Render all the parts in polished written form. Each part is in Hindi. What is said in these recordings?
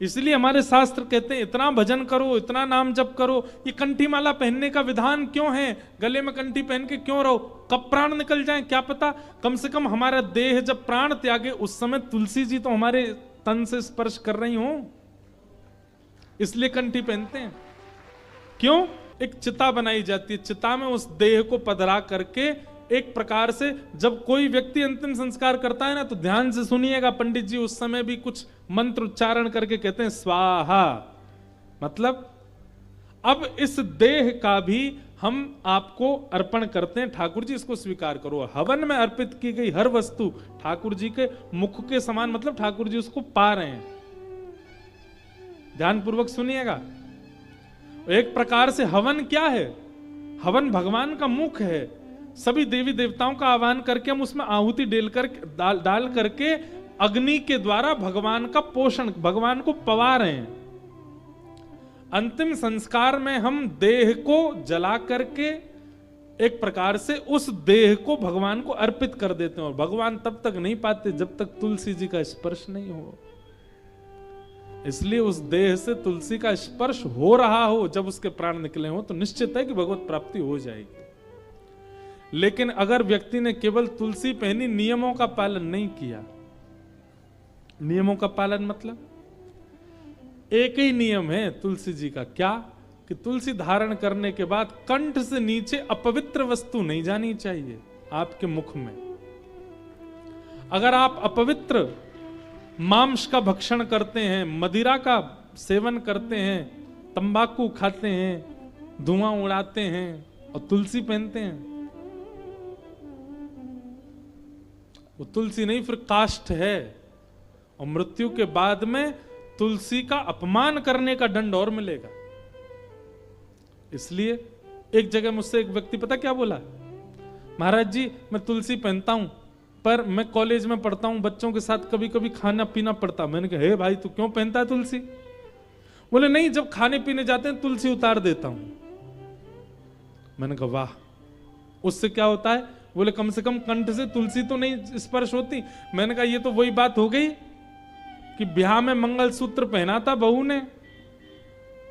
इसलिए हमारे शास्त्र कहते हैं इतना भजन करो, इतना नाम जप करो। ये कंठी माला पहनने का विधान क्यों है? गले में कंठी पहन के क्यों रहो? कब प्राण निकल जाए क्या पता। कम से कम हमारा देह जब प्राण त्यागे उस समय तुलसी जी तो हमारे तन से स्पर्श कर रही हो, इसलिए कंठी पहनते हैं। क्यों? एक चिता बनाई जाती है, चिता में उस देह को पधरा करके एक प्रकार से जब कोई व्यक्ति अंतिम संस्कार करता है ना, तो ध्यान से सुनिएगा, पंडित जी उस समय भी कुछ मंत्र उच्चारण करके कहते हैं स्वाहा, मतलब अब इस देह का भी हम आपको अर्पण करते हैं, ठाकुर जी इसको स्वीकार करो। हवन में अर्पित की गई हर वस्तु ठाकुर जी के मुख के समान, मतलब ठाकुर जी उसको पा रहे हैं। ध्यानपूर्वक सुनिएगा। एक प्रकार से हवन क्या है? हवन भगवान का मुख है। सभी देवी देवताओं का आह्वान करके हम उसमें आहुति डाल करके अग्नि के द्वारा भगवान का पोषण, भगवान को पवा रहे हैं। अंतिम संस्कार में हम देह को जला करके एक प्रकार से उस देह को भगवान को अर्पित कर देते हैं, और भगवान तब तक नहीं पाते जब तक तुलसी जी का स्पर्श नहीं हो। इसलिए उस देह से तुलसी का स्पर्श हो रहा हो, जब उसके प्राण निकले हो, तो निश्चित है कि भगवत प्राप्ति हो जाएगी। लेकिन अगर व्यक्ति ने केवल तुलसी पहनी, नियमों का पालन नहीं किया, नियमों का पालन मतलब एक ही नियम है तुलसी जी का, क्या? कि तुलसी धारण करने के बाद कंठ से नीचे अपवित्र वस्तु नहीं जानी चाहिए आपके मुख में। अगर आप अपवित्र मांस का भक्षण करते हैं, मदिरा का सेवन करते हैं, तंबाकू खाते हैं, धुआं उड़ाते हैं और तुलसी पहनते हैं, वो तुलसी नहीं फिर काष्ठ है, और मृत्यु के बाद में तुलसी का अपमान करने का दंड और मिलेगा। इसलिए एक जगह मुझसे एक व्यक्ति पता क्या बोला, महाराज जी मैं तुलसी पहनता हूं पर मैं कॉलेज में पढ़ता हूं, बच्चों के साथ कभी कभी खाना पीना पड़ता। मैंने कहा हे भाई तू क्यों पहनता है तुलसी? बोले नहीं, जब खाने पीने जाते हैं तुलसी उतार देता हूं। मैंने कहा वाह, उससे क्या होता है? बोले कम से कम कंठ से तुलसी तो नहीं स्पर्श होती। मैंने कहा ये तो वही बात हो गई कि ब्याह में मंगलसूत्र पहना था बहू ने,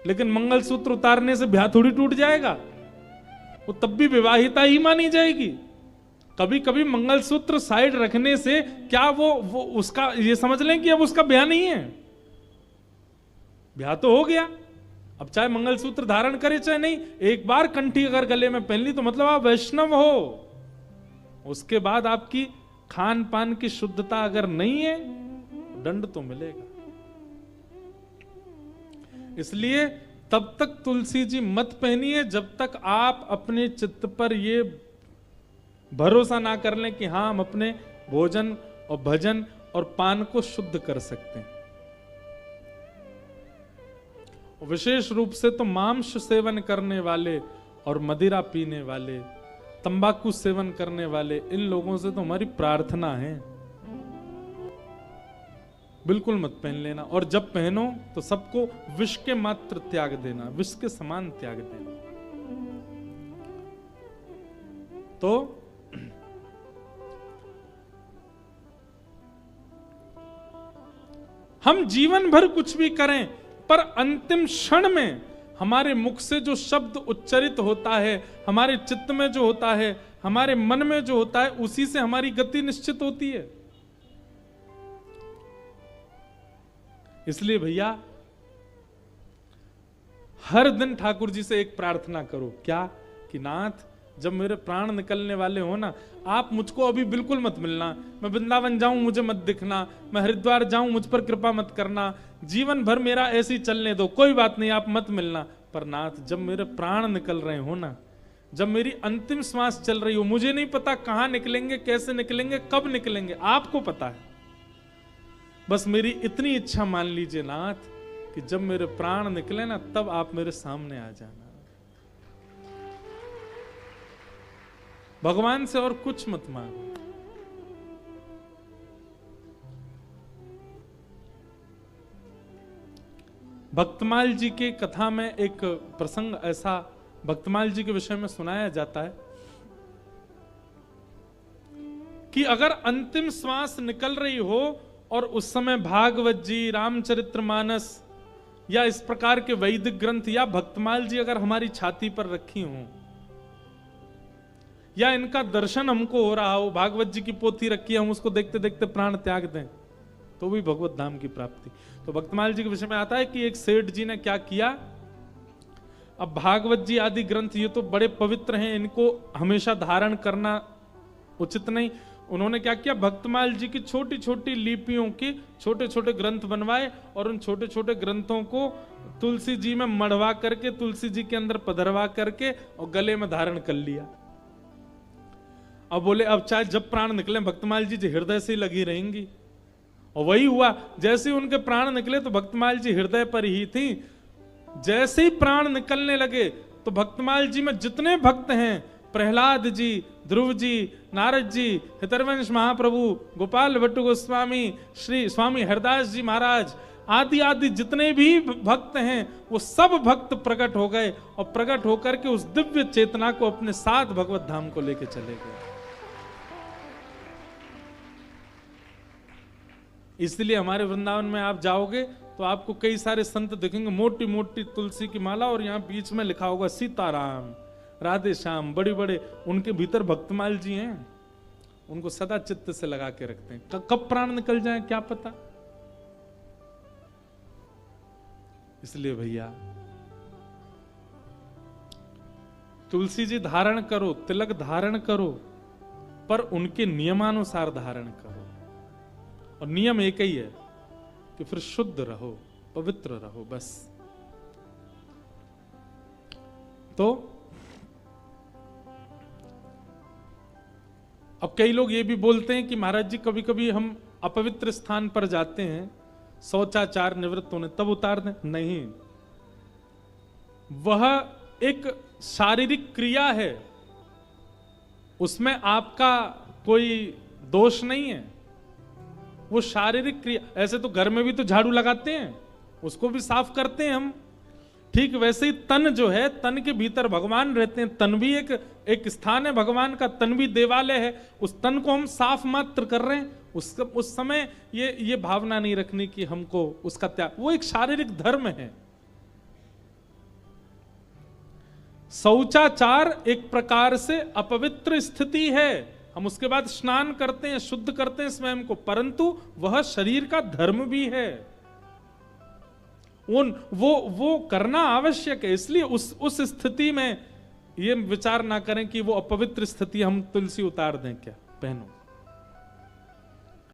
लेकिन मंगलसूत्र उतारने से ब्याह थोड़ी टूट जाएगा, वो तब भी विवाहिता ही मानी जाएगी। कभी कभी मंगलसूत्र साइड रखने से क्या वो उसका ये समझ लें कि अब उसका ब्याह नहीं है, ब्याह तो हो गया। अब चाहे मंगलसूत्र धारण करे चाहे नहीं, एक बार कंठी अगर गले में पहन ली तो मतलब आप वैष्णव हो। उसके बाद आपकी खान पान की शुद्धता अगर नहीं है, दंड तो मिलेगा। इसलिए तब तक तुलसी जी मत पहनिए जब तक आप अपने चित्त पर ये भरोसा ना कर लें कि हाँ हम अपने भोजन और भजन और पान को शुद्ध कर सकते हैं। विशेष रूप से तो मांस सेवन करने वाले और मदिरा पीने वाले, तंबाकू सेवन करने वाले, इन लोगों से तो हमारी प्रार्थना है बिल्कुल मत पहन लेना, और जब पहनो तो सबको विष के मात्र त्याग देना, विष के समान त्याग देना। तो हम जीवन भर कुछ भी करें, पर अंतिम क्षण में हमारे मुख से जो शब्द उच्चरित होता है, हमारे चित्त में जो होता है, हमारे मन में जो होता है, उसी से हमारी गति निश्चित होती है। इसलिए भैया हर दिन ठाकुर जी से एक प्रार्थना करो, क्या? कि नाथ जब मेरे प्राण निकलने वाले हो ना, आप मुझको अभी बिल्कुल मत मिलना, मैं वृंदावन जाऊं मुझे मत दिखना, मैं हरिद्वार जाऊं मुझ पर कृपा मत करना, जीवन भर मेरा ऐसे ही चलने दो, कोई बात नहीं आप मत मिलना। पर नाथ जब मेरे प्राण निकल रहे हो ना, जब मेरी अंतिम श्वास चल रही हो, मुझे नहीं पता कहां निकलेंगे, कैसे निकलेंगे, कब निकलेंगे, आपको पता है, बस मेरी इतनी इच्छा मान लीजिए नाथ कि जब मेरे प्राण निकले ना तब आप मेरे सामने आ जाना। भगवान से और कुछ मत मांगो। भक्तमाल जी के कथा में एक प्रसंग ऐसा भक्तमाल जी के विषय में सुनाया जाता है कि अगर अंतिम श्वास निकल रही हो और उस समय भागवत जी, रामचरितमानस या इस प्रकार के वैदिक ग्रंथ या भक्तमाल जी अगर हमारी छाती पर रखी हों, या इनका दर्शन हमको हो रहा हो, भागवत जी की पोथी रखी है, हम उसको देखते देखते प्राण त्याग दें, तो भी भगवत धाम की प्राप्ति। तो भक्तमाल जी के विषय में आता है कि एक सेठ जी ने क्या किया, अब भागवत जी आदि ग्रंथ ये तो बड़े पवित्र हैं, इनको हमेशा धारण करना उचित नहीं। उन्होंने क्या किया, भक्तमाल जी की छोटी छोटी लिपियों के छोटे छोटे ग्रंथ बनवाए और उन छोटे छोटे ग्रंथों को तुलसी जी में मढ़वा करके, तुलसी जी के अंदर पधरवा करके और गले में धारण कर लिया। अब बोले अब चाहे जब प्राण निकले भक्तमाल जी हृदय से लगी रहेंगी, और वही हुआ। जैसे ही उनके प्राण निकले तो भक्तमाल जी हृदय पर ही थी। जैसे ही प्राण निकलने लगे तो भक्तमाल जी में जितने भक्त हैं, प्रहलाद जी, ध्रुव जी, नारद जी, हितरवंश महाप्रभु, गोपाल भट्ट गोस्वामी, श्री स्वामी हरदास जी महाराज आदि आदि जितने भी भक्त हैं, वो सब भक्त प्रकट हो गए और प्रकट होकर के उस दिव्य चेतना को अपने साथ भगवत धाम को लेके चले गए। इसलिए हमारे वृंदावन में आप जाओगे तो आपको कई सारे संत दिखेंगे, मोटी मोटी तुलसी की माला और यहाँ बीच में लिखा होगा सीताराम, राधे श्याम, बड़े बड़े, उनके भीतर भक्तमाल जी हैं, उनको सदा चित्त से लगा के रखते हैं। कब प्राण निकल जाए क्या पता। इसलिए भैया तुलसी जी धारण करो, तिलक धारण करो, पर उनके नियमानुसार धारण करो। और नियम एक ही है कि फिर शुद्ध रहो, पवित्र रहो, बस। तो अब कई लोग ये भी बोलते हैं कि महाराज जी कभी कभी हम अपवित्र स्थान पर जाते हैं, शौचाचार निवृत्त होने तब उतार दें। नहीं, वह एक शारीरिक क्रिया है, उसमें आपका कोई दोष नहीं है। वो शारीरिक क्रिया, ऐसे तो घर में भी तो झाड़ू लगाते हैं, उसको भी साफ करते हैं हम, ठीक वैसे ही तन जो है, तन के भीतर भगवान रहते हैं, तन भी एक स्थान है भगवान का, तन भी देवालय है, उस तन को हम साफ मात्र कर रहे हैं। उस समय ये भावना नहीं रखनी कि हमको उसका त्याग, वो एक शारीरिक धर्म है। शौचाचार एक प्रकार से अपवित्र स्थिति है, हम उसके बाद स्नान करते हैं, शुद्ध करते हैं स्वयं को, परंतु वह शरीर का धर्म भी है, वो करना आवश्यक है। इसलिए उस स्थिति में ये विचार ना करें कि वो अपवित्र स्थिति, हम तुलसी उतार दें क्या, पहनो।